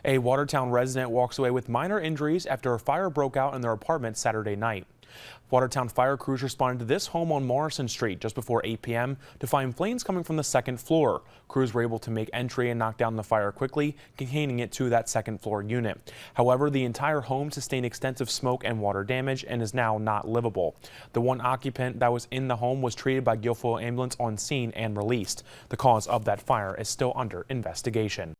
A Watertown resident walks away with minor injuries after a fire broke out in their apartment Saturday night. Watertown fire crews responded to this home on Morrison Street just before 8 p.m. to find flames coming from the second floor. Crews were able to make entry and knock down the fire quickly, containing it to that second floor unit. However, the entire home sustained extensive smoke and water damage and is now not livable. The one occupant that was in the home was treated by Guilfoyle Ambulance on scene and released. The cause of that fire is still under investigation.